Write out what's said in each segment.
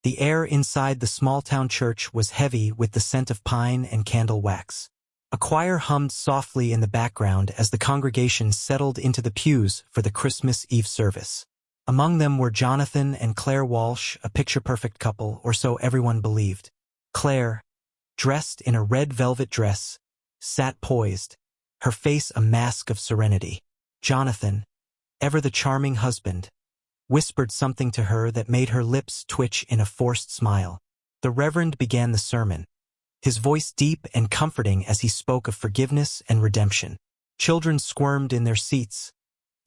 The air inside the small-town church was heavy with the scent of pine and candle wax. A choir hummed softly in the background as the congregation settled into the pews for the Christmas Eve service. Among them were Jonathan and Clare Walsh, a picture-perfect couple, or so everyone believed. Clare, dressed in a red velvet dress, sat poised, her face a mask of serenity. Jonathan, ever the charming husband, whispered something to her that made her lips twitch in a forced smile. The Reverend began the sermon, his voice deep and comforting as he spoke of forgiveness and redemption. Children squirmed in their seats,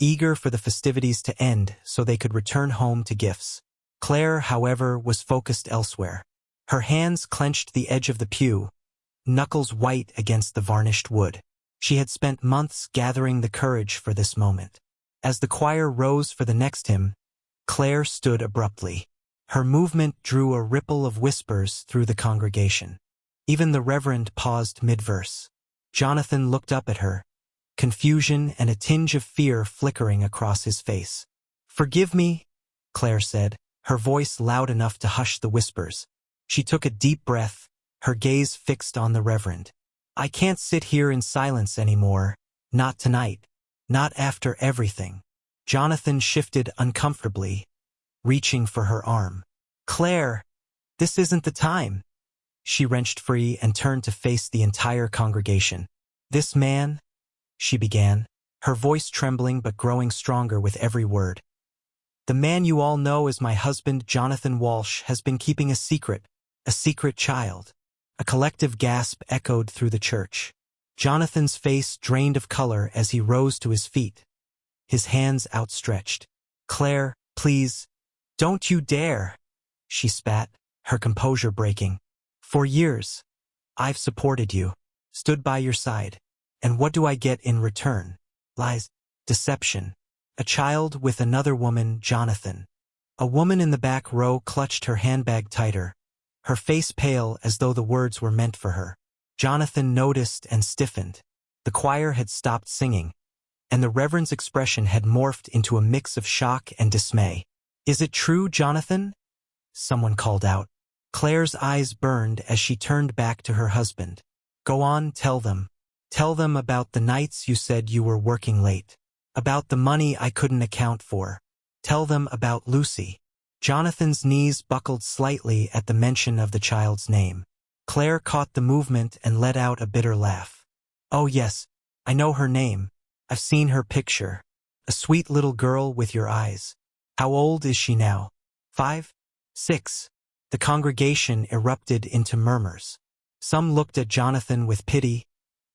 eager for the festivities to end so they could return home to gifts. Clare, however, was focused elsewhere. Her hands clenched the edge of the pew, knuckles white against the varnished wood. She had spent months gathering the courage for this moment. As the choir rose for the next hymn, Clare stood abruptly. Her movement drew a ripple of whispers through the congregation. Even the Reverend paused mid-verse. Jonathan looked up at her, confusion and a tinge of fear flickering across his face. "Forgive me," Clare said, her voice loud enough to hush the whispers. She took a deep breath, her gaze fixed on the Reverend. "I can't sit here in silence anymore, not tonight, not after everything." Jonathan shifted uncomfortably, reaching for her arm. "Clare, this isn't the time." She wrenched free and turned to face the entire congregation. "This man," she began, her voice trembling but growing stronger with every word. "The man you all know as my husband, Jonathan Walsh, has been keeping a secret child." A collective gasp echoed through the church. Jonathan's face drained of color as he rose to his feet, his hands outstretched. "Clare, please, don't you dare," she spat, her composure breaking. "For years, I've supported you, stood by your side. And what do I get in return? Lies, deception. A child with another woman, Jonathan." A woman in the back row clutched her handbag tighter, her face pale as though the words were meant for her. Jonathan noticed and stiffened. The choir had stopped singing, and the Reverend's expression had morphed into a mix of shock and dismay. "Is it true, Jonathan?" someone called out. Clare's eyes burned as she turned back to her husband. "Go on, tell them. Tell them about the nights you said you were working late. About the money I couldn't account for. Tell them about Lucy." Jonathan's knees buckled slightly at the mention of the child's name. Clare caught the movement and let out a bitter laugh. "Oh yes, I know her name. I've seen her picture. A sweet little girl with your eyes. How old is she now? 5? 6? The congregation erupted into murmurs. Some looked at Jonathan with pity,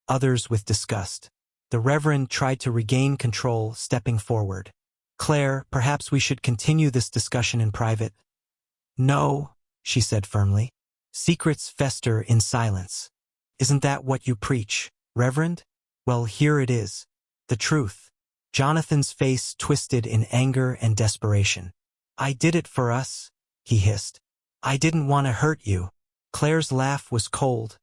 others with disgust. The Reverend tried to regain control, stepping forward. "Clare, perhaps we should continue this discussion in private." "No," she said firmly. "Secrets fester in silence. Isn't that what you preach, Reverend? Well, here it is. The truth." Jonathan's face twisted in anger and desperation. "I did it for us," he hissed. "I didn't want to hurt you." Clare's laugh was cold,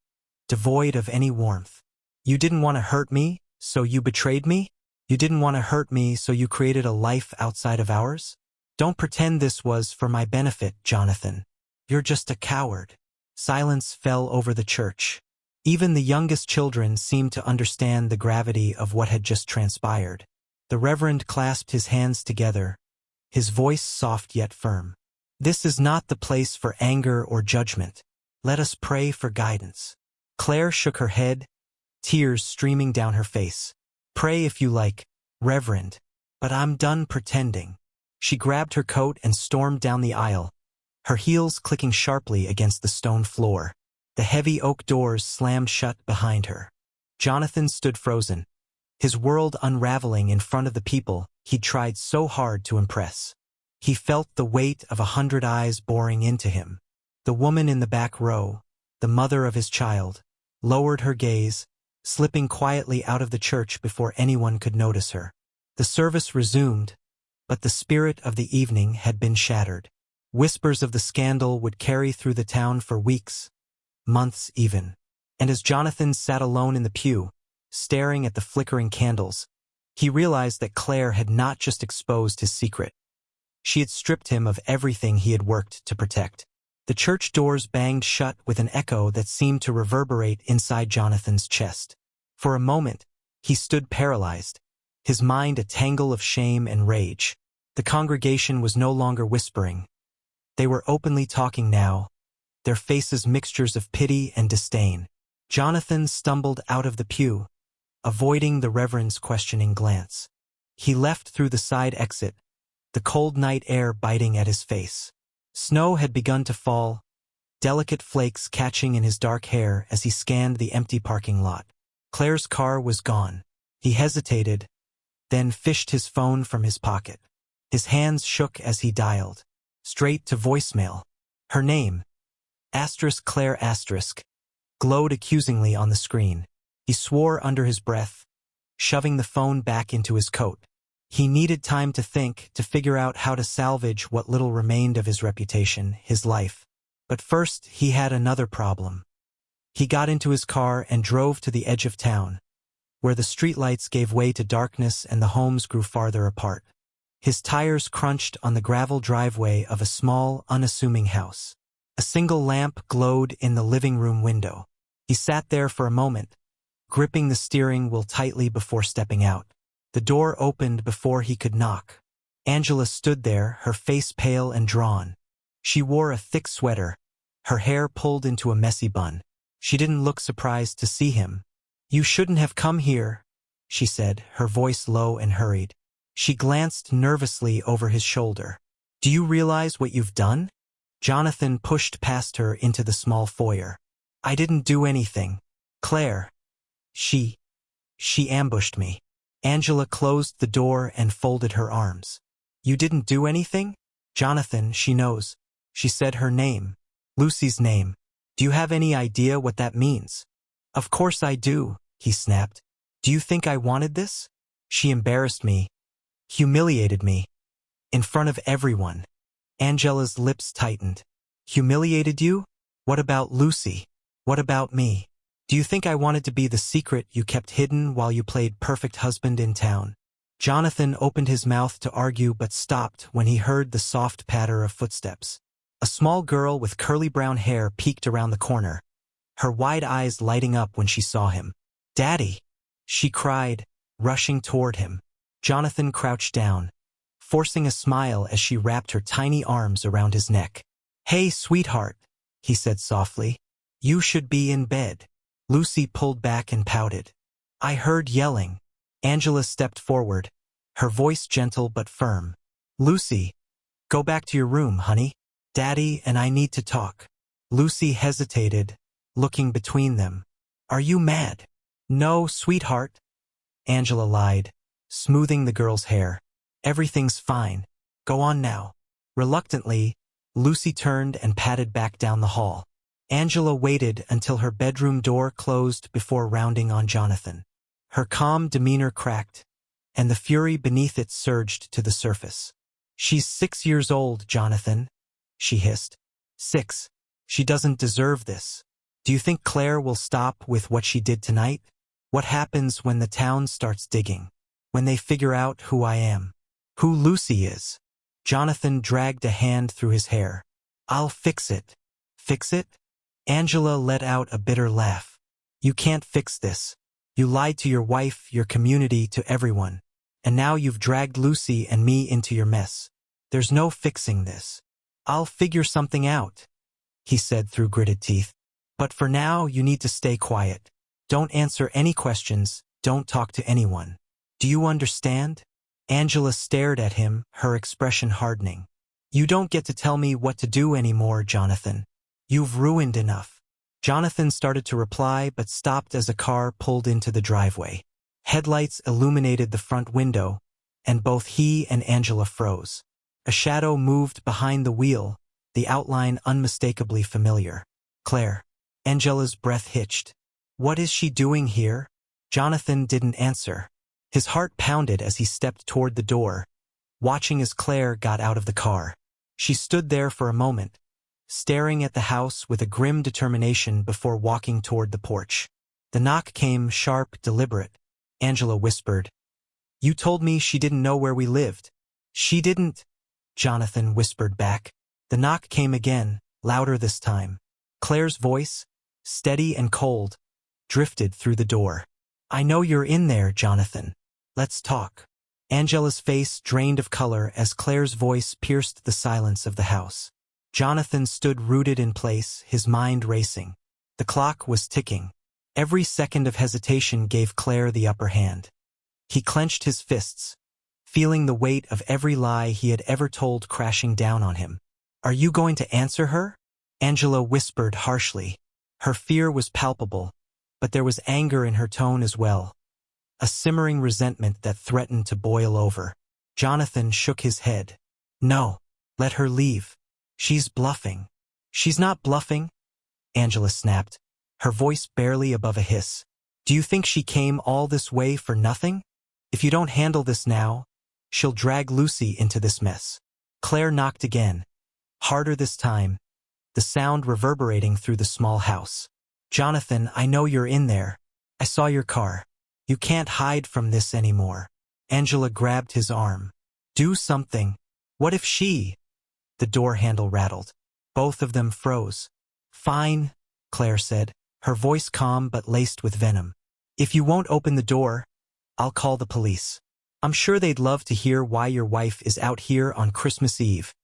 devoid of any warmth. "You didn't want to hurt me, so you betrayed me? You didn't want to hurt me, so you created a life outside of ours? Don't pretend this was for my benefit, Jonathan. You're just a coward." Silence fell over the church. Even the youngest children seemed to understand the gravity of what had just transpired. The Reverend clasped his hands together, his voice soft yet firm. "This is not the place for anger or judgment. Let us pray for guidance." Clare shook her head, tears streaming down her face. "Pray if you like, Reverend, but I'm done pretending." She grabbed her coat and stormed down the aisle, her heels clicking sharply against the stone floor. The heavy oak doors slammed shut behind her. Jonathan stood frozen, his world unraveling in front of the people he'd tried so hard to impress. He felt the weight of 100 eyes boring into him. The woman in the back row, the mother of his child, lowered her gaze, slipping quietly out of the church before anyone could notice her. The service resumed, but the spirit of the evening had been shattered. Whispers of the scandal would carry through the town for weeks, months even. And as Jonathan sat alone in the pew, staring at the flickering candles, he realized that Clare had not just exposed his secret. She had stripped him of everything he had worked to protect. The church doors banged shut with an echo that seemed to reverberate inside Jonathan's chest. For a moment, he stood paralyzed, his mind a tangle of shame and rage. The congregation was no longer whispering. They were openly talking now, their faces mixtures of pity and disdain. Jonathan stumbled out of the pew, avoiding the reverend's questioning glance. He left through the side exit, the cold night air biting at his face. Snow had begun to fall, delicate flakes catching in his dark hair as he scanned the empty parking lot. Claire's car was gone. He hesitated, then fished his phone from his pocket. His hands shook as he dialed. Straight to voicemail. Her name, *Clare*, glowed accusingly on the screen. He swore under his breath, shoving the phone back into his coat. He needed time to think, to figure out how to salvage what little remained of his reputation, his life. But first, he had another problem. He got into his car and drove to the edge of town, where the streetlights gave way to darkness and the homes grew farther apart. His tires crunched on the gravel driveway of a small, unassuming house. A single lamp glowed in the living room window. He sat there for a moment, gripping the steering wheel tightly before stepping out. The door opened before he could knock. Angela stood there, her face pale and drawn. She wore a thick sweater, her hair pulled into a messy bun. She didn't look surprised to see him. "You shouldn't have come here," she said, her voice low and hurried. She glanced nervously over his shoulder. "Do you realize what you've done?" Jonathan pushed past her into the small foyer. "I didn't do anything. Claire. She ambushed me." Angela closed the door and folded her arms. "You didn't do anything?" "Jonathan, she knows." She said her name. Lucy's name. "Do you have any idea what that means?" "Of course I do," he snapped. "Do you think I wanted this? She embarrassed me, humiliated me, in front of everyone." Angela's lips tightened. "Humiliated you? What about Lucy? What about me? Do you think I wanted to be the secret you kept hidden while you played perfect husband in town?" Jonathan opened his mouth to argue but stopped when he heard the soft patter of footsteps. A small girl with curly brown hair peeked around the corner, her wide eyes lighting up when she saw him. "Daddy!" she cried, rushing toward him. Jonathan crouched down, forcing a smile as she wrapped her tiny arms around his neck. "Hey, sweetheart," he said softly. "You should be in bed." Lucy pulled back and pouted. "I heard yelling." Angela stepped forward, her voice gentle but firm. "Lucy, go back to your room, honey. Daddy and I need to talk." Lucy hesitated, looking between them. "Are you mad?" "No, sweetheart," Angela lied, smoothing the girl's hair. "Everything's fine. Go on now." Reluctantly, Lucy turned and padded back down the hall. Angela waited until her bedroom door closed before rounding on Jonathan. Her calm demeanor cracked, and the fury beneath it surged to the surface. "She's 6 years old, Jonathan," she hissed. 6. She doesn't deserve this. Do you think Claire will stop with what she did tonight? What happens when the town starts digging? When they figure out who I am? Who Lucy is? Jonathan dragged a hand through his hair. "I'll fix it." "Fix it?" Angela let out a bitter laugh. "You can't fix this. You lied to your wife, your community, to everyone. And now you've dragged Lucy and me into your mess. There's no fixing this." "I'll figure something out," he said through gritted teeth. "But for now, you need to stay quiet. Don't answer any questions, don't talk to anyone. Do you understand?" Angela stared at him, her expression hardening. "You don't get to tell me what to do anymore, Jonathan. You've ruined enough." Jonathan started to reply but stopped as a car pulled into the driveway. Headlights illuminated the front window, and both he and Angela froze. A shadow moved behind the wheel, the outline unmistakably familiar. "Claire." Angela's breath hitched. "What is she doing here?" Jonathan didn't answer. His heart pounded as he stepped toward the door, watching as Claire got out of the car. She stood there for a moment, staring at the house with a grim determination before walking toward the porch. The knock came sharp, deliberate. Angela whispered, "You told me she didn't know where we lived." "She didn't," Jonathan whispered back. The knock came again, louder this time. Claire's voice, steady and cold, drifted through the door. I know you're in there, Jonathan. Let's talk. Angela's face drained of color as Claire's voice pierced the silence of the house. Jonathan stood rooted in place, his mind racing. The clock was ticking. Every second of hesitation gave Clare the upper hand. He clenched his fists, feeling the weight of every lie he had ever told crashing down on him. Are you going to answer her? Angela whispered harshly. Her fear was palpable, but there was anger in her tone as well. A simmering resentment that threatened to boil over. Jonathan shook his head. No, let her leave. She's bluffing. She's not bluffing, Angela snapped, her voice barely above a hiss. Do you think she came all this way for nothing? If you don't handle this now, she'll drag Lucy into this mess. Claire knocked again, harder this time, the sound reverberating through the small house. Jonathan, I know you're in there. I saw your car. You can't hide from this anymore. Angela grabbed his arm. Do something. What if she? The door handle rattled. Both of them froze. Fine, Claire said, her voice calm but laced with venom. If you won't open the door, I'll call the police. I'm sure they'd love to hear why your wife is out here on Christmas Eve,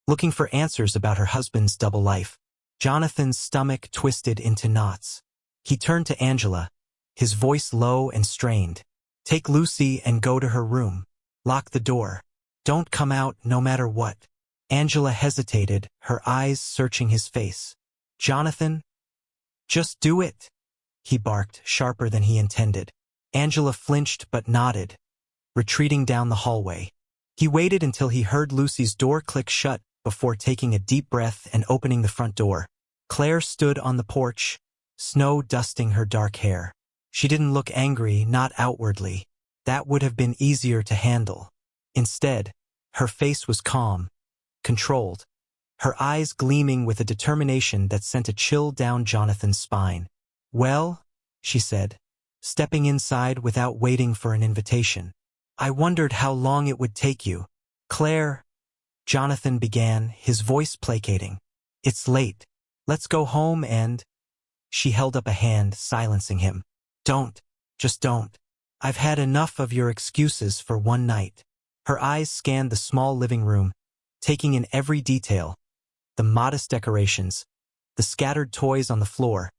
looking for answers about her husband's double life. Jonathan's stomach twisted into knots. He turned to Angela, his voice low and strained. Take Lucy and go to her room. Lock the door. Don't come out no matter what. Angela hesitated, her eyes searching his face. Jonathan? Just do it, he barked, sharper than he intended. Angela flinched but nodded, retreating down the hallway. He waited until he heard Lucy's door click shut before taking a deep breath and opening the front door. Claire stood on the porch, snow dusting her dark hair. She didn't look angry, not outwardly. That would have been easier to handle. Instead, her face was calm, controlled, her eyes gleaming with a determination that sent a chill down Jonathan's spine. Well, she said, stepping inside without waiting for an invitation. I wondered how long it would take you. Claire, Jonathan began, his voice placating. It's late. Let's go home and… She held up a hand, silencing him. Don't. Just don't. I've had enough of your excuses for one night. Her eyes scanned the small living room, taking in every detail. The modest decorations, the scattered toys on the floor,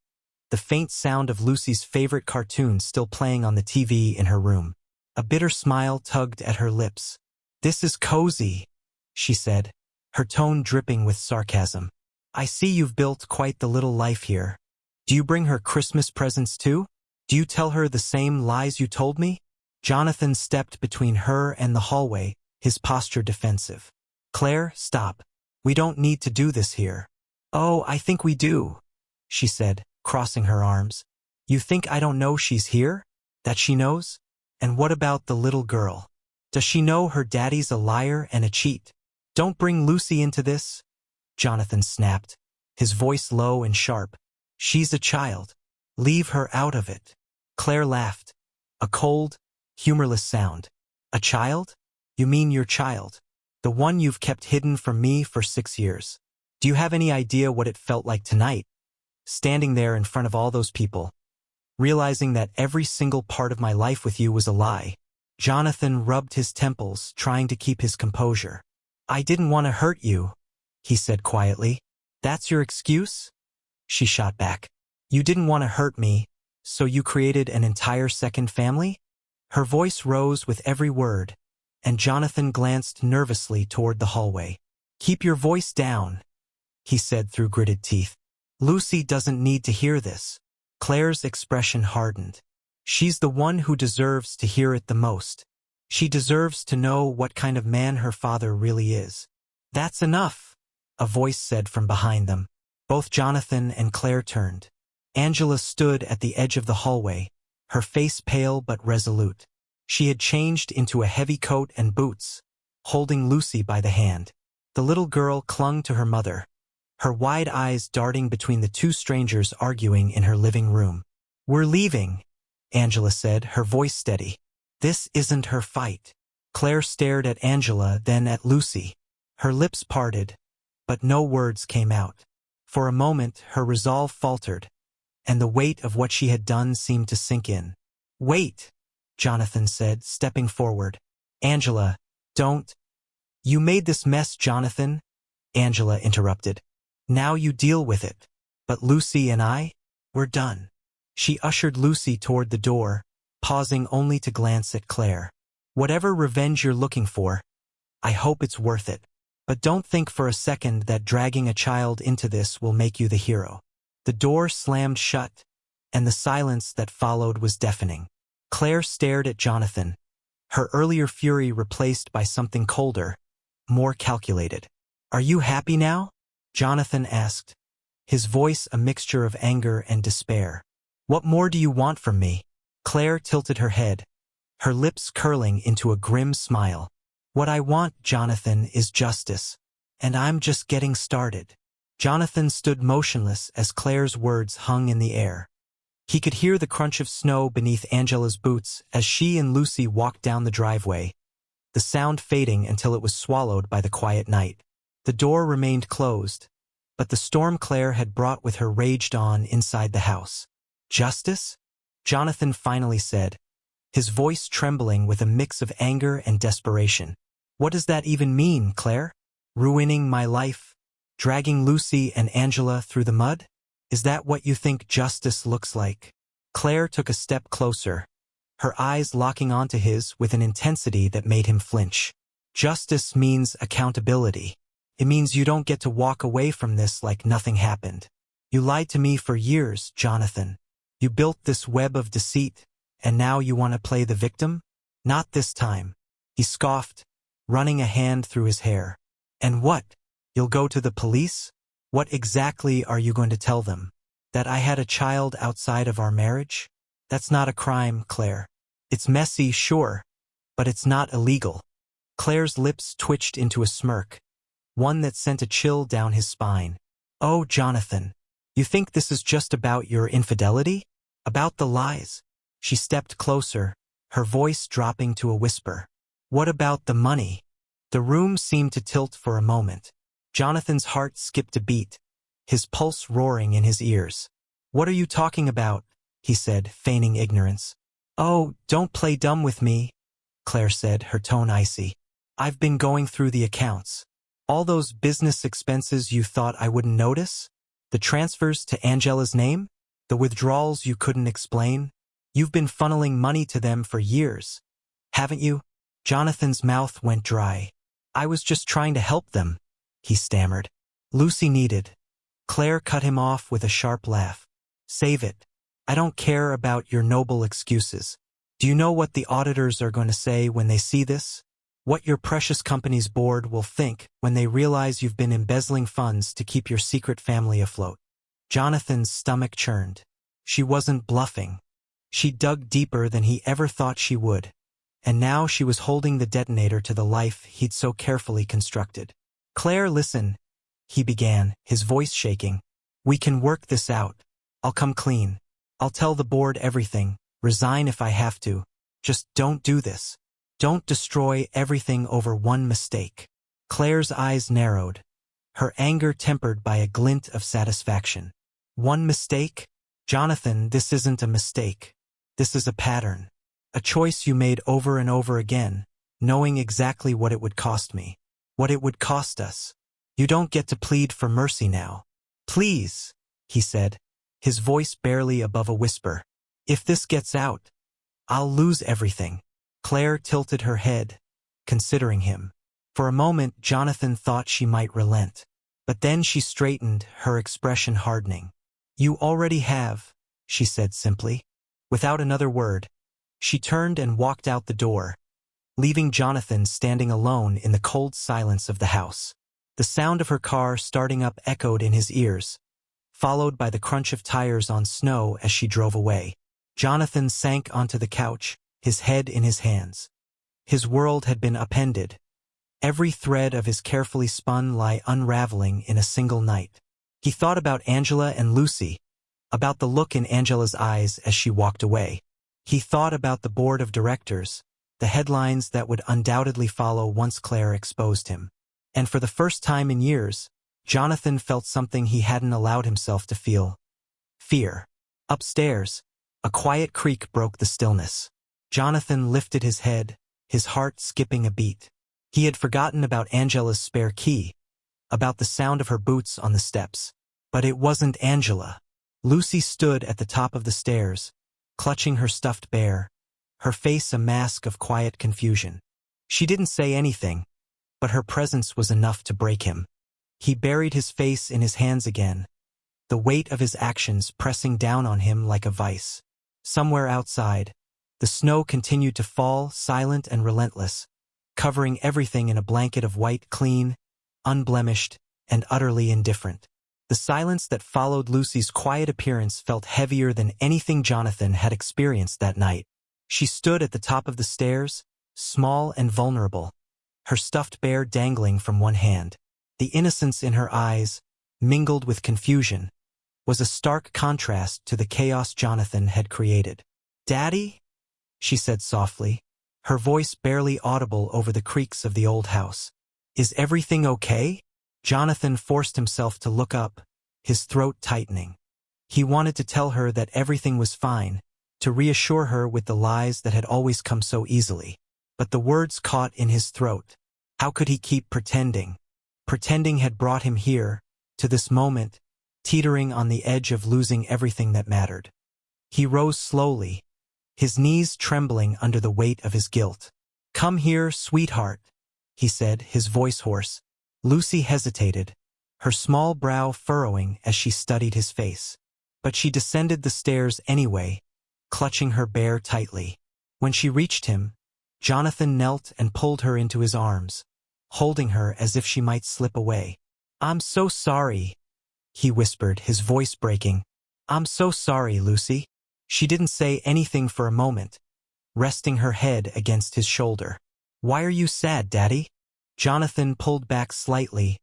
the faint sound of Lucy's favorite cartoon still playing on the TV in her room. A bitter smile tugged at her lips. This is cozy, she said, her tone dripping with sarcasm. I see you've built quite the little life here. Do you bring her Christmas presents too? Do you tell her the same lies you told me? Jonathan stepped between her and the hallway, his posture defensive. Claire, stop. We don't need to do this here. Oh, I think we do, she said, crossing her arms. You think I don't know she's here? That she knows? And what about the little girl? Does she know her daddy's a liar and a cheat? Don't bring Lucy into this, Jonathan snapped, his voice low and sharp. She's a child. Leave her out of it. Claire laughed, a cold, humorless sound. A child? You mean your child? The one you've kept hidden from me for 6 years. Do you have any idea what it felt like tonight? Standing there in front of all those people, realizing that every single part of my life with you was a lie. Jonathan rubbed his temples, trying to keep his composure. I didn't want to hurt you, he said quietly. That's your excuse? She shot back. You didn't want to hurt me, so you created an entire second family? Her voice rose with every word, and Jonathan glanced nervously toward the hallway. Keep your voice down, he said through gritted teeth. Lucy doesn't need to hear this. Claire's expression hardened. She's the one who deserves to hear it the most. She deserves to know what kind of man her father really is. That's enough, a voice said from behind them. Both Jonathan and Claire turned. Angela stood at the edge of the hallway, her face pale but resolute. She had changed into a heavy coat and boots, holding Lucy by the hand. The little girl clung to her mother, her wide eyes darting between the two strangers arguing in her living room. We're leaving, Angela said, her voice steady. This isn't her fight. Claire stared at Angela, then at Lucy. Her lips parted, but no words came out. For a moment, her resolve faltered, and the weight of what she had done seemed to sink in. "Wait," Jonathan said, stepping forward. "Angela, don't." "You made this mess, Jonathan," Angela interrupted. "Now you deal with it. But Lucy and we're done." She ushered Lucy toward the door, pausing only to glance at Clare. "Whatever revenge you're looking for, I hope it's worth it. But don't think for a second that dragging a child into this will make you the hero." The door slammed shut, and the silence that followed was deafening. Clare stared at Jonathan, her earlier fury replaced by something colder, more calculated. "Are you happy now?" Jonathan asked, his voice a mixture of anger and despair. "What more do you want from me?" Clare tilted her head, her lips curling into a grim smile. "What I want, Jonathan, is justice, and I'm just getting started." Jonathan stood motionless as Clare's words hung in the air. He could hear the crunch of snow beneath Angela's boots as she and Lucy walked down the driveway, the sound fading until it was swallowed by the quiet night. The door remained closed, but the storm Clare had brought with her raged on inside the house. "Justice?" Jonathan finally said, his voice trembling with a mix of anger and desperation. "What does that even mean, Clare? Ruining my life? Dragging Lucy and Angela through the mud? Is that what you think justice looks like?" Clare took a step closer, her eyes locking onto his with an intensity that made him flinch. "Justice means accountability. It means you don't get to walk away from this like nothing happened. You lied to me for years, Jonathan. You built this web of deceit, and now you want to play the victim? Not this time." He scoffed, running a hand through his hair. "And what? You'll go to the police? What exactly are you going to tell them? That I had a child outside of our marriage? That's not a crime, Clare. It's messy, sure, but it's not illegal." Clare's lips twitched into a smirk, one that sent a chill down his spine. "Oh, Jonathan, you think this is just about your infidelity? About the lies?" She stepped closer, her voice dropping to a whisper. "What about the money?" The room seemed to tilt for a moment. Jonathan's heart skipped a beat, his pulse roaring in his ears. "What are you talking about?" he said, feigning ignorance. "Oh, don't play dumb with me," Clare said, her tone icy. "I've been going through the accounts. All those business expenses you thought I wouldn't notice? The transfers to Angela's name? The withdrawals you couldn't explain? You've been funneling money to them for years, haven't you?" Jonathan's mouth went dry. "I was just trying to help them," he stammered. "Lucy needed." Clare cut him off with a sharp laugh. "Save it. I don't care about your noble excuses. Do you know what the auditors are going to say when they see this? What your precious company's board will think when they realize you've been embezzling funds to keep your secret family afloat?" Jonathan's stomach churned. She wasn't bluffing. She dug deeper than he ever thought she would, and now she was holding the detonator to the life he'd so carefully constructed. "Clare, listen," he began, his voice shaking. "We can work this out. I'll come clean. I'll tell the board everything, resign if I have to. Just don't do this. Don't destroy everything over one mistake." Clare's eyes narrowed, her anger tempered by a glint of satisfaction. "One mistake? Jonathan, this isn't a mistake. This is a pattern. A choice you made over and over again, knowing exactly what it would cost me. What it would cost us. You don't get to plead for mercy now." "Please," he said, his voice barely above a whisper. "If this gets out, I'll lose everything." Clare tilted her head, considering him. For a moment, Jonathan thought she might relent. But then she straightened, her expression hardening. "You already have," she said simply. Without another word, she turned and walked out the door, leaving Jonathan standing alone in the cold silence of the house. The sound of her car starting up echoed in his ears, followed by the crunch of tires on snow as she drove away. Jonathan sank onto the couch, his head in his hands. His world had been upended. Every thread of his carefully spun lie unraveling in a single night. He thought about Angela and Lucy, about the look in Angela's eyes as she walked away. He thought about the board of directors, the headlines that would undoubtedly follow once Clare exposed him. And for the first time in years, Jonathan felt something he hadn't allowed himself to feel. Fear. Upstairs, a quiet creak broke the stillness. Jonathan lifted his head, his heart skipping a beat. He had forgotten about Angela's spare key, about the sound of her boots on the steps. But it wasn't Angela. Lucy stood at the top of the stairs, clutching her stuffed bear, her face a mask of quiet confusion. She didn't say anything, but her presence was enough to break him. He buried his face in his hands again, the weight of his actions pressing down on him like a vice. Somewhere outside, the snow continued to fall, silent and relentless, covering everything in a blanket of white, clean, unblemished, and utterly indifferent. The silence that followed Lucy's quiet appearance felt heavier than anything Jonathan had experienced that night. She stood at the top of the stairs, small and vulnerable, her stuffed bear dangling from one hand. The innocence in her eyes, mingled with confusion, was a stark contrast to the chaos Jonathan had created. "Daddy?" she said softly, her voice barely audible over the creaks of the old house. "Is everything okay?" Jonathan forced himself to look up, his throat tightening. He wanted to tell her that everything was fine, to reassure her with the lies that had always come so easily. But the words caught in his throat. How could he keep pretending? Pretending had brought him here, to this moment, teetering on the edge of losing everything that mattered. He rose slowly, his knees trembling under the weight of his guilt. "Come here, sweetheart," he said, his voice hoarse. Lucy hesitated, her small brow furrowing as she studied his face. But she descended the stairs anyway, clutching her bear tightly. When she reached him, Jonathan knelt and pulled her into his arms, holding her as if she might slip away. "I'm so sorry," he whispered, his voice breaking. "I'm so sorry, Lucy." She didn't say anything for a moment, resting her head against his shoulder. "Why are you sad, Daddy?" Jonathan pulled back slightly,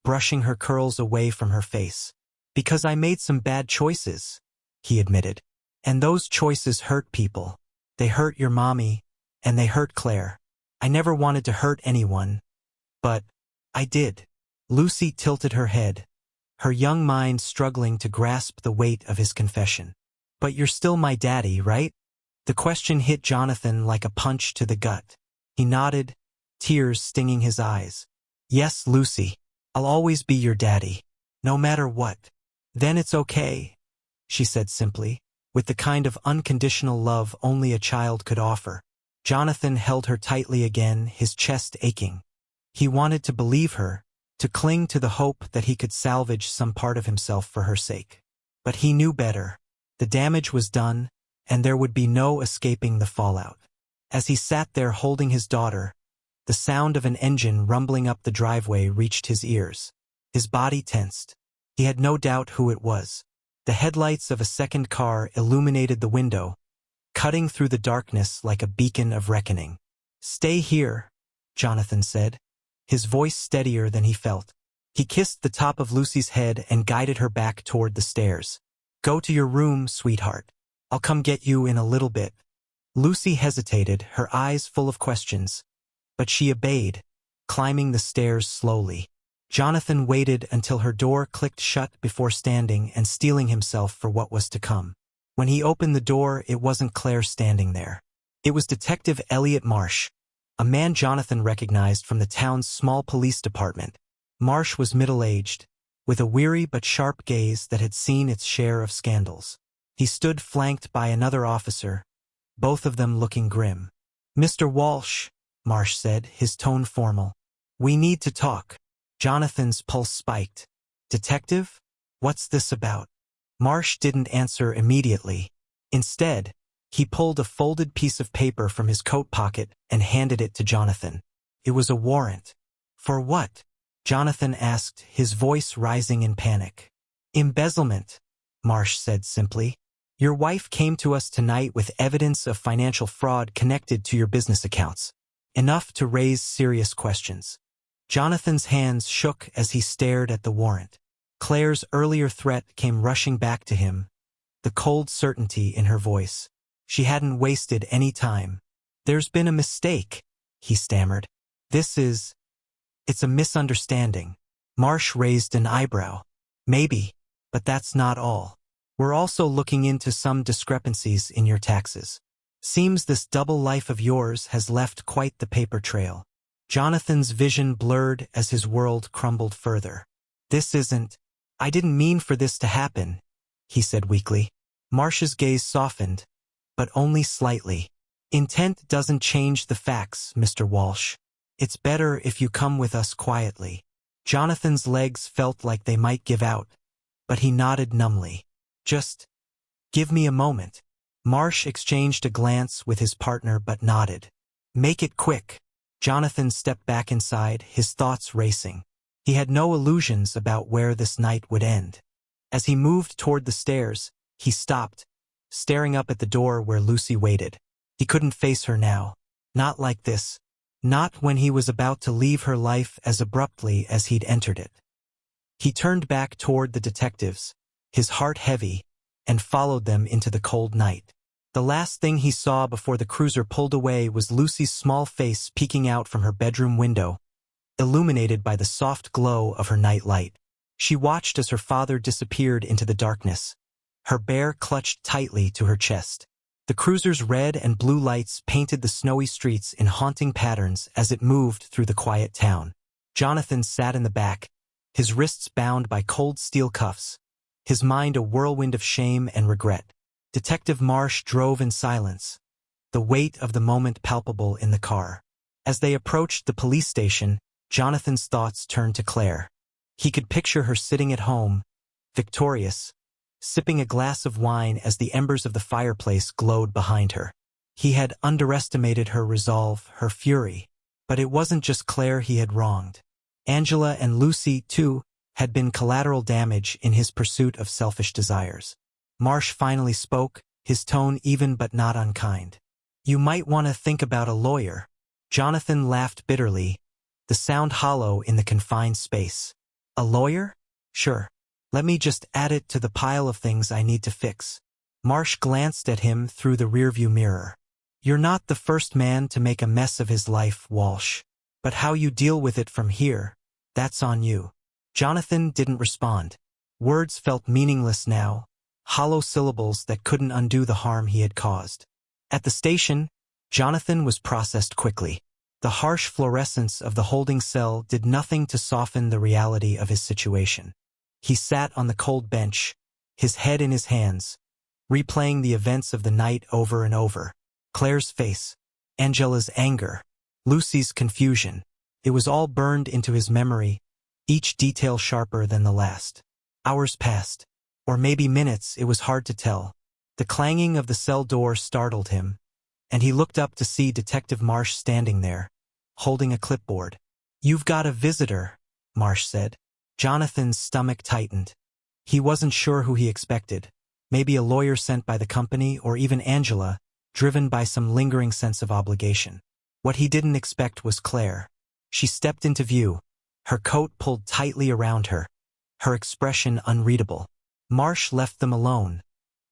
brushing her curls away from her face. "Because I made some bad choices," he admitted. "And those choices hurt people. They hurt your mommy, and they hurt Claire. I never wanted to hurt anyone, but I did." Lucy tilted her head, her young mind struggling to grasp the weight of his confession. "But you're still my daddy, right?" The question hit Jonathan like a punch to the gut. He nodded, tears stinging his eyes. "Yes, Lucy, I'll always be your daddy, no matter what." "Then it's okay," she said simply, with the kind of unconditional love only a child could offer. Jonathan held her tightly again, his chest aching. He wanted to believe her, to cling to the hope that he could salvage some part of himself for her sake. But he knew better. The damage was done, and there would be no escaping the fallout. As he sat there holding his daughter, the sound of an engine rumbling up the driveway reached his ears. His body tensed. He had no doubt who it was. The headlights of a second car illuminated the window, cutting through the darkness like a beacon of reckoning. "Stay here," Jonathan said, his voice steadier than he felt. He kissed the top of Lucy's head and guided her back toward the stairs. "Go to your room, sweetheart. I'll come get you in a little bit." Lucy hesitated, her eyes full of questions. But she obeyed, climbing the stairs slowly. Jonathan waited until her door clicked shut before standing and steeling himself for what was to come. When he opened the door, it wasn't Claire standing there. It was Detective Elliot Marsh, a man Jonathan recognized from the town's small police department. Marsh was middle-aged, with a weary but sharp gaze that had seen its share of scandals. He stood flanked by another officer, both of them looking grim. "Mr. Walsh," Marsh said, his tone formal. "We need to talk." Jonathan's pulse spiked. "Detective? What's this about?" Marsh didn't answer immediately. Instead, he pulled a folded piece of paper from his coat pocket and handed it to Jonathan. It was a warrant. "For what?" Jonathan asked, his voice rising in panic. "Embezzlement," Marsh said simply. "Your wife came to us tonight with evidence of financial fraud connected to your business accounts. Enough to raise serious questions." Jonathan's hands shook as he stared at the warrant. Claire's earlier threat came rushing back to him, the cold certainty in her voice. She hadn't wasted any time. "There's been a mistake," he stammered. It's a misunderstanding." Marsh raised an eyebrow. Maybe, but that's not all. We're also looking into some discrepancies in your taxes. Seems this double life of yours has left quite the paper trail. Jonathan's vision blurred as his world crumbled further. I didn't mean for this to happen, he said weakly. Marsh's gaze softened, but only slightly. Intent doesn't change the facts, Mr. Walsh. It's better if you come with us quietly. Jonathan's legs felt like they might give out, but he nodded numbly. Just give me a moment. Marsh exchanged a glance with his partner but nodded. Make it quick. Jonathan stepped back inside, his thoughts racing. He had no illusions about where this night would end. As he moved toward the stairs, he stopped, staring up at the door where Lucy waited. He couldn't face her now. Not like this. Not when he was about to leave her life as abruptly as he'd entered it. He turned back toward the detectives, his heart heavy, and followed them into the cold night. The last thing he saw before the cruiser pulled away was Lucy's small face peeking out from her bedroom window, illuminated by the soft glow of her night light. She watched as her father disappeared into the darkness, her bear clutched tightly to her chest. The cruiser's red and blue lights painted the snowy streets in haunting patterns as it moved through the quiet town. Jonathan sat in the back, his wrists bound by cold steel cuffs, his mind a whirlwind of shame and regret. Detective Marsh drove in silence, the weight of the moment palpable in the car. As they approached the police station, Jonathan's thoughts turned to Clare. He could picture her sitting at home, victorious, sipping a glass of wine as the embers of the fireplace glowed behind her. He had underestimated her resolve, her fury. But it wasn't just Clare he had wronged. Angela and Lucy, too, had been collateral damage in his pursuit of selfish desires. Marsh finally spoke, his tone even but not unkind. You might want to think about a lawyer. Jonathan laughed bitterly, the sound hollow in the confined space. A lawyer? Sure. Let me just add it to the pile of things I need to fix. Marsh glanced at him through the rearview mirror. You're not the first man to make a mess of his life, Walsh. But how you deal with it from here, that's on you. Jonathan didn't respond. Words felt meaningless now, hollow syllables that couldn't undo the harm he had caused. At the station, Jonathan was processed quickly. The harsh fluorescence of the holding cell did nothing to soften the reality of his situation. He sat on the cold bench, his head in his hands, replaying the events of the night over and over. Clare's face, Angela's anger, Lucy's confusion. It was all burned into his memory, each detail sharper than the last. Hours passed, or maybe minutes, it was hard to tell. The clanging of the cell door startled him, and he looked up to see Detective Marsh standing there, holding a clipboard. You've got a visitor, Marsh said. Jonathan's stomach tightened. He wasn't sure who he expected. Maybe a lawyer sent by the company, or even Angela, driven by some lingering sense of obligation. What he didn't expect was Clare. She stepped into view, her coat pulled tightly around her, her expression unreadable. Marsh left them alone,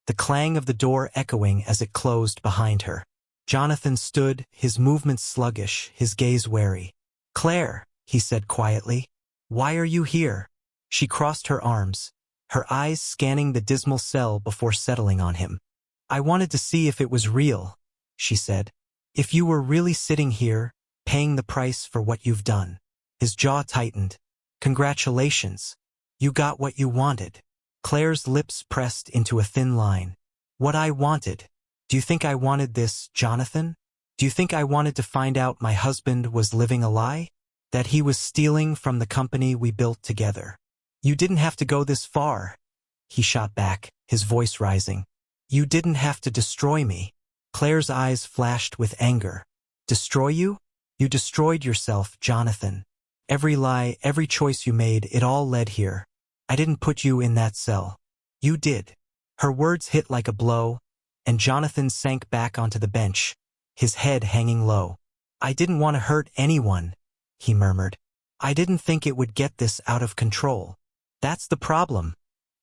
the clang of the door echoing as it closed behind her. Jonathan stood, his movements sluggish, his gaze wary. Clare, he said quietly, why are you here? She crossed her arms, her eyes scanning the dismal cell before settling on him. I wanted to see if it was real, she said. If you were really sitting here, paying the price for what you've done. His jaw tightened. Congratulations. You got what you wanted. Clare's lips pressed into a thin line. What I wanted. Do you think I wanted this, Jonathan? Do you think I wanted to find out my husband was living a lie? That he was stealing from the company we built together? You didn't have to go this far, he shot back, his voice rising. You didn't have to destroy me. Clare's eyes flashed with anger. Destroy you? You destroyed yourself, Jonathan. Every lie, every choice you made, it all led here. I didn't put you in that cell. You did. Her words hit like a blow, and Jonathan sank back onto the bench, his head hanging low. I didn't want to hurt anyone, he murmured. I didn't think it would get this out of control. That's the problem,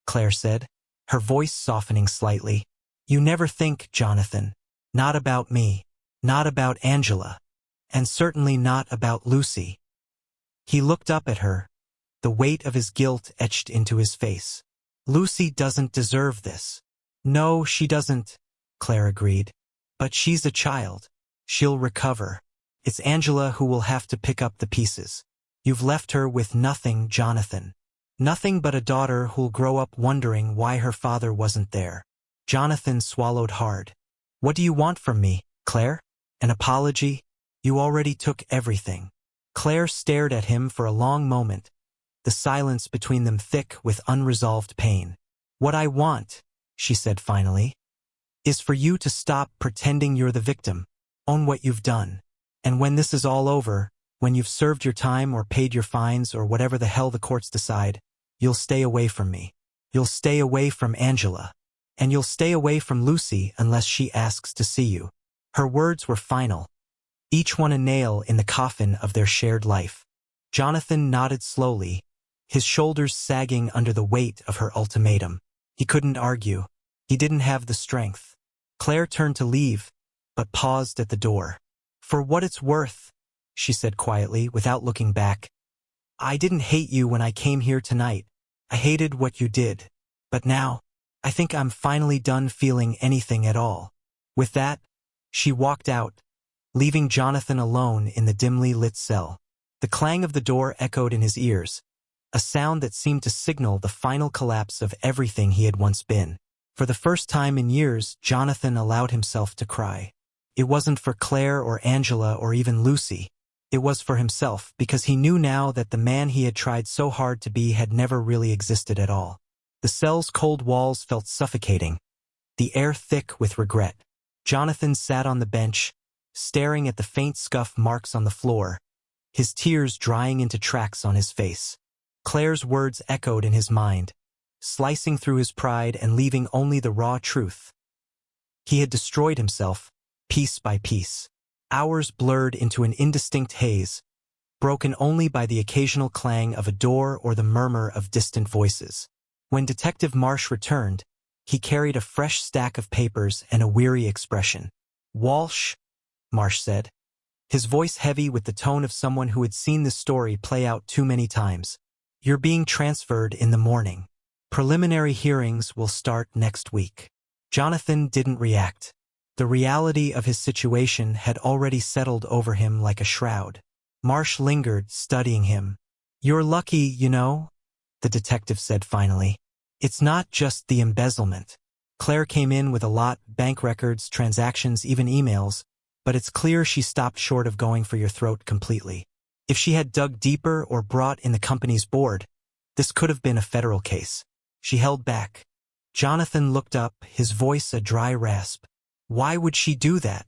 Clare said, her voice softening slightly. You never think, Jonathan. Not about me. Not about Angela. And certainly not about Lucy. He looked up at her, the weight of his guilt etched into his face. Lucy doesn't deserve this. No, she doesn't, Claire agreed. But she's a child. She'll recover. It's Angela who will have to pick up the pieces. You've left her with nothing, Jonathan. Nothing but a daughter who'll grow up wondering why her father wasn't there. Jonathan swallowed hard. What do you want from me, Claire? An apology? You already took everything. Claire stared at him for a long moment, the silence between them thick with unresolved pain. What I want, she said finally, is for you to stop pretending you're the victim. Own what you've done. And when this is all over, when you've served your time or paid your fines or whatever the hell the courts decide, you'll stay away from me. You'll stay away from Angela. And you'll stay away from Lucy unless she asks to see you. Her words were final, each one a nail in the coffin of their shared life. Jonathan nodded slowly, his shoulders sagging under the weight of her ultimatum. He couldn't argue. He didn't have the strength. Claire turned to leave, but paused at the door. For what it's worth, she said quietly, without looking back. I didn't hate you when I came here tonight. I hated what you did. But now, I think I'm finally done feeling anything at all. With that, she walked out, leaving Jonathan alone in the dimly lit cell. The clang of the door echoed in his ears, a sound that seemed to signal the final collapse of everything he had once been. For the first time in years, Jonathan allowed himself to cry. It wasn't for Claire or Angela or even Lucy. It was for himself, because he knew now that the man he had tried so hard to be had never really existed at all. The cell's cold walls felt suffocating, the air thick with regret. Jonathan sat on the bench, staring at the faint scuff marks on the floor, his tears drying into tracks on his face. Claire's words echoed in his mind, slicing through his pride and leaving only the raw truth. He had destroyed himself, piece by piece. Hours blurred into an indistinct haze, broken only by the occasional clang of a door or the murmur of distant voices. When Detective Marsh returned, he carried a fresh stack of papers and a weary expression. Walsh, Marsh said, his voice heavy with the tone of someone who had seen this story play out too many times. You're being transferred in the morning. Preliminary hearings will start next week. Jonathan didn't react. The reality of his situation had already settled over him like a shroud. Marsh lingered, studying him. You're lucky, you know, the detective said finally. It's not just the embezzlement. Claire came in with a lot, bank records, transactions, even emails, but it's clear she stopped short of going for your throat completely. If she had dug deeper or brought in the company's board, this could have been a federal case. She held back. Jonathan looked up, his voice a dry rasp. Why would she do that?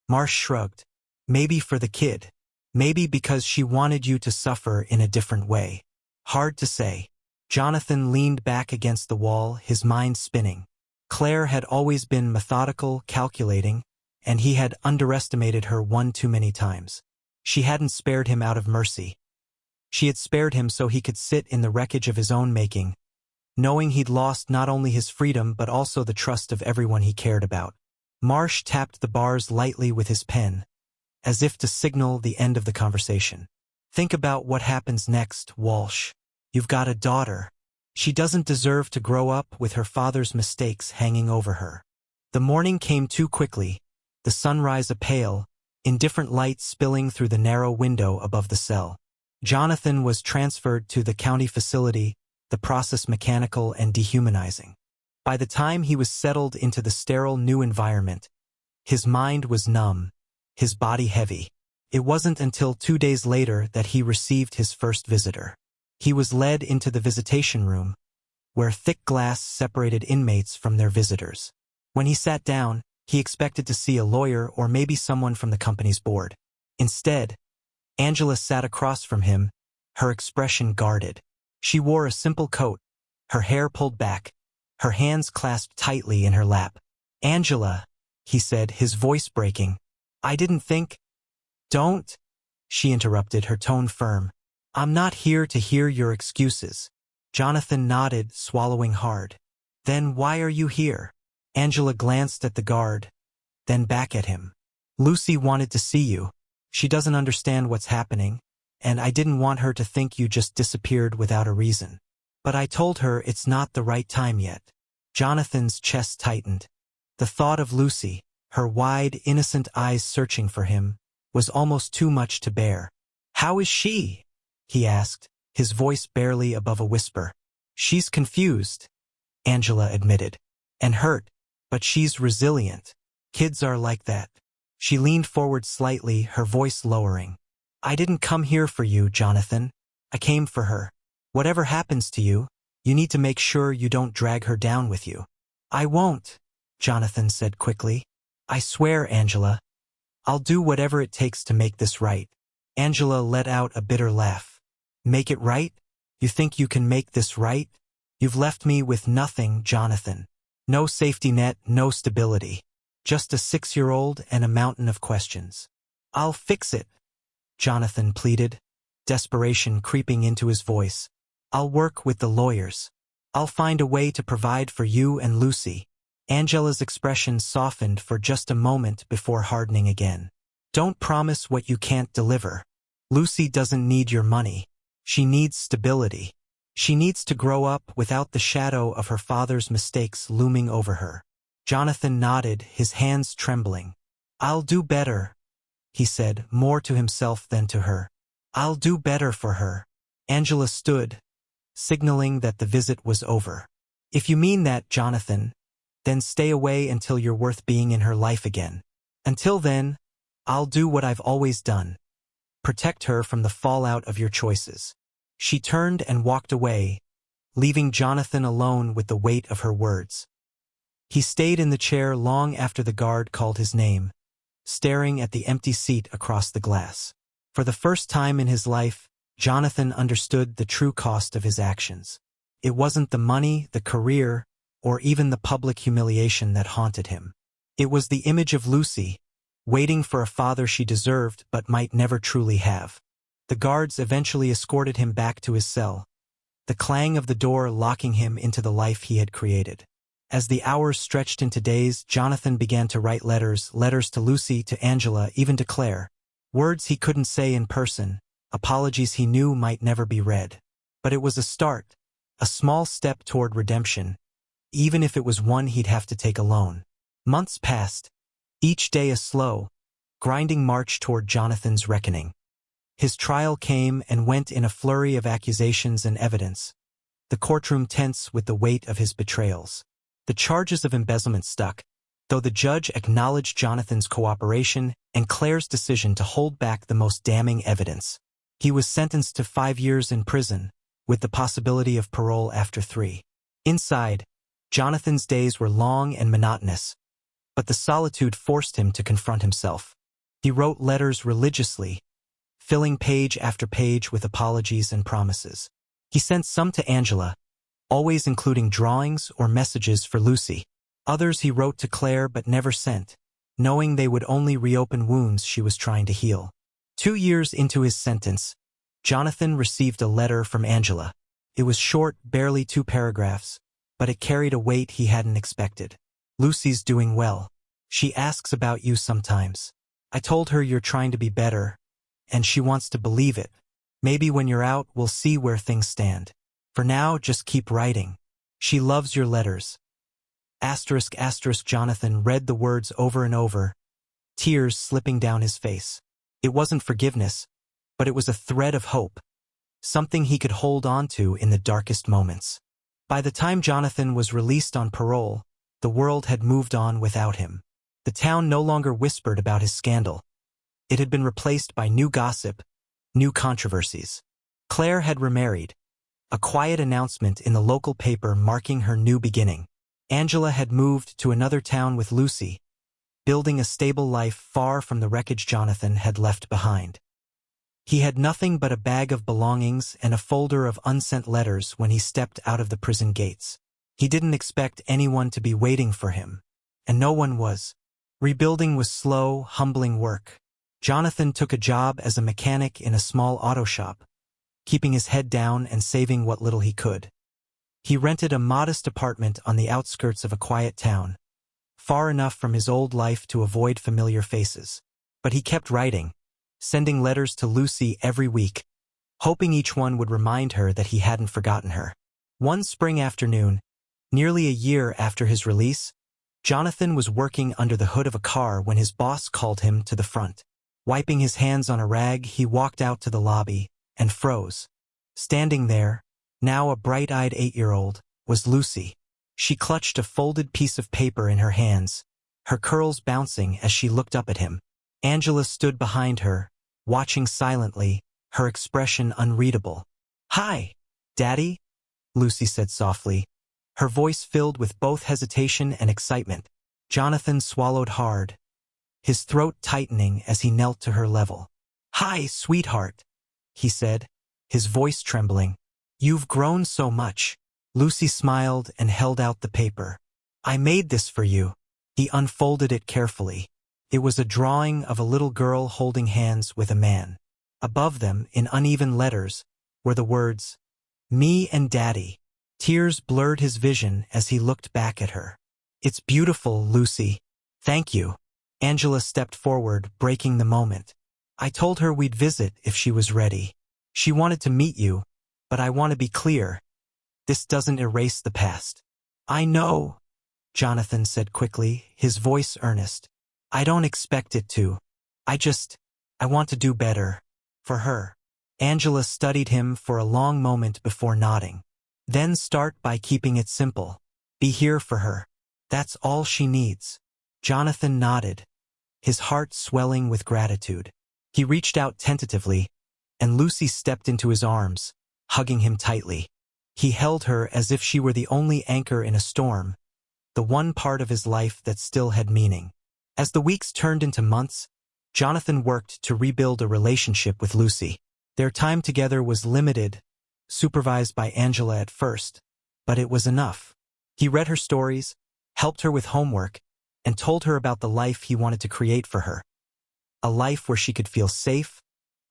Marsh shrugged. Maybe for the kid. Maybe because she wanted you to suffer in a different way. Hard to say. Jonathan leaned back against the wall, his mind spinning. Claire had always been methodical, calculating, and he had underestimated her one too many times. She hadn't spared him out of mercy. She had spared him so he could sit in the wreckage of his own making, knowing he'd lost not only his freedom but also the trust of everyone he cared about. Marsh tapped the bars lightly with his pen, as if to signal the end of the conversation. Think about what happens next, Walsh. You've got a daughter. She doesn't deserve to grow up with her father's mistakes hanging over her. The morning came too quickly, the sunrise a pale, indifferent light spilling through the narrow window above the cell. Jonathan was transferred to the county facility, the process mechanical and dehumanizing. By the time he was settled into the sterile new environment, his mind was numb, his body heavy. It wasn't until 2 days later that he received his first visitor. He was led into the visitation room, where thick glass separated inmates from their visitors. When he sat down, he expected to see a lawyer or maybe someone from the company's board. Instead, Angela sat across from him, her expression guarded. She wore a simple coat, her hair pulled back, her hands clasped tightly in her lap. Angela, he said, his voice breaking. I didn't think. Don't, she interrupted, her tone firm. I'm not here to hear your excuses. Jonathan nodded, swallowing hard. Then why are you here? Angela glanced at the guard, then back at him. Lucy wanted to see you. She doesn't understand what's happening, and I didn't want her to think you just disappeared without a reason. But I told her it's not the right time yet." Jonathan's chest tightened. The thought of Lucy, her wide, innocent eyes searching for him, was almost too much to bear. "How is she?" he asked, his voice barely above a whisper. "She's confused," Angela admitted, "and hurt, but she's resilient. Kids are like that." She leaned forward slightly, her voice lowering. "I didn't come here for you, Jonathan. I came for her. Whatever happens to you, you need to make sure you don't drag her down with you." "I won't," Jonathan said quickly. "I swear, Angela. I'll do whatever it takes to make this right." Angela let out a bitter laugh. "Make it right? You think you can make this right? You've left me with nothing, Jonathan. No safety net, no stability. Just a 6-year-old and a mountain of questions." "I'll fix it," Jonathan pleaded, desperation creeping into his voice. "I'll work with the lawyers. I'll find a way to provide for you and Lucy." Angela's expression softened for just a moment before hardening again. "Don't promise what you can't deliver. Lucy doesn't need your money. She needs stability. She needs to grow up without the shadow of her father's mistakes looming over her." Jonathan nodded, his hands trembling. "I'll do better," he said, more to himself than to her. "I'll do better for her." Angela stood, signaling that the visit was over. "If you mean that, Jonathan, then stay away until you're worth being in her life again. Until then, I'll do what I've always done. Protect her from the fallout of your choices." She turned and walked away, leaving Jonathan alone with the weight of her words. He stayed in the chair long after the guard called his name, staring at the empty seat across the glass. For the first time in his life, Jonathan understood the true cost of his actions. It wasn't the money, the career, or even the public humiliation that haunted him. It was the image of Lucy, waiting for a father she deserved but might never truly have. The guards eventually escorted him back to his cell, the clang of the door locking him into the life he had created. As the hours stretched into days, Jonathan began to write letters to Lucy, to Angela, even to Clare. Words he couldn't say in person, apologies he knew might never be read. But it was a start, a small step toward redemption, even if it was one he'd have to take alone. Months passed, each day a slow, grinding march toward Jonathan's reckoning. His trial came and went in a flurry of accusations and evidence, the courtroom tense with the weight of his betrayals. The charges of embezzlement stuck, though the judge acknowledged Jonathan's cooperation and Clare's decision to hold back the most damning evidence. He was sentenced to 5 years in prison, with the possibility of parole after 3. Inside, Jonathan's days were long and monotonous, but the solitude forced him to confront himself. He wrote letters religiously, filling page after page with apologies and promises. He sent some to Angela, always including drawings or messages for Lucy. Others he wrote to Clare but never sent, knowing they would only reopen wounds she was trying to heal. 2 years into his sentence, Jonathan received a letter from Angela. It was short, barely 2 paragraphs, but it carried a weight he hadn't expected. "Lucy's doing well. She asks about you sometimes. I told her you're trying to be better, and she wants to believe it. Maybe when you're out, we'll see where things stand. For now, just keep writing. She loves your letters." ***. Jonathan read the words over and over, tears slipping down his face. It wasn't forgiveness, but it was a thread of hope, something he could hold on to in the darkest moments. By the time Jonathan was released on parole, the world had moved on without him. The town no longer whispered about his scandal. It had been replaced by new gossip, new controversies. Clare had remarried, a quiet announcement in the local paper marking her new beginning. Angela had moved to another town with Lucy, building a stable life far from the wreckage Jonathan had left behind. He had nothing but a bag of belongings and a folder of unsent letters when he stepped out of the prison gates. He didn't expect anyone to be waiting for him, and no one was. Rebuilding was slow, humbling work. Jonathan took a job as a mechanic in a small auto shop, keeping his head down and saving what little he could. He rented a modest apartment on the outskirts of a quiet town, far enough from his old life to avoid familiar faces. But he kept writing, sending letters to Lucy every week, hoping each one would remind her that he hadn't forgotten her. One spring afternoon, nearly a year after his release, Jonathan was working under the hood of a car when his boss called him to the front. Wiping his hands on a rag, he walked out to the lobby and froze. Standing there, now a bright-eyed 8-year-old, was Lucy. She clutched a folded piece of paper in her hands, her curls bouncing as she looked up at him. Angela stood behind her, watching silently, her expression unreadable. "Hi, Daddy," Lucy said softly, her voice filled with both hesitation and excitement. Jonathan swallowed hard, his throat tightening as he knelt to her level. "Hi, sweetheart," he said, his voice trembling. "You've grown so much." Lucy smiled and held out the paper. "I made this for you." He unfolded it carefully. It was a drawing of a little girl holding hands with a man. Above them, in uneven letters, were the words, "Me and Daddy." Tears blurred his vision as he looked back at her. "It's beautiful, Lucy. Thank you." Angela stepped forward, breaking the moment. "I told her we'd visit if she was ready. She wanted to meet you, but I want to be clear. This doesn't erase the past." "I know," Jonathan said quickly, his voice earnest. "I don't expect it to. I want to do better. For her." Angela studied him for a long moment before nodding. "Then start by keeping it simple. Be here for her. That's all she needs." Jonathan nodded, his heart swelling with gratitude. He reached out tentatively, and Lucy stepped into his arms, hugging him tightly. He held her as if she were the only anchor in a storm, the one part of his life that still had meaning. As the weeks turned into months, Jonathan worked to rebuild a relationship with Lucy. Their time together was limited, supervised by Angela at first, but it was enough. He read her stories, helped her with homework, and told her about the life he wanted to create for her. A life where she could feel safe,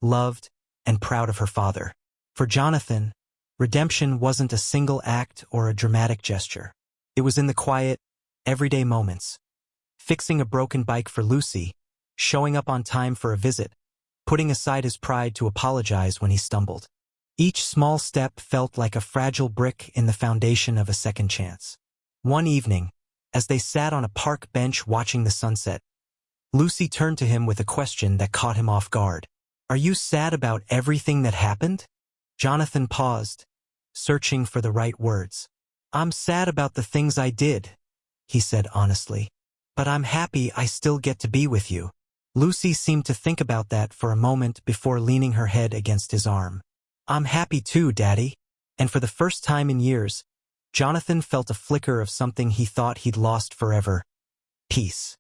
loved, and proud of her father. For Jonathan, redemption wasn't a single act or a dramatic gesture. It was in the quiet, everyday moments. Fixing a broken bike for Lucy, showing up on time for a visit, putting aside his pride to apologize when he stumbled. Each small step felt like a fragile brick in the foundation of a second chance. One evening, as they sat on a park bench watching the sunset, Lucy turned to him with a question that caught him off guard. "Are you sad about everything that happened?" Jonathan paused, searching for the right words. "I'm sad about the things I did," he said honestly. "But I'm happy I still get to be with you." Lucy seemed to think about that for a moment before leaning her head against his arm. "I'm happy too, Daddy." And for the first time in years, Jonathan felt a flicker of something he thought he'd lost forever: peace.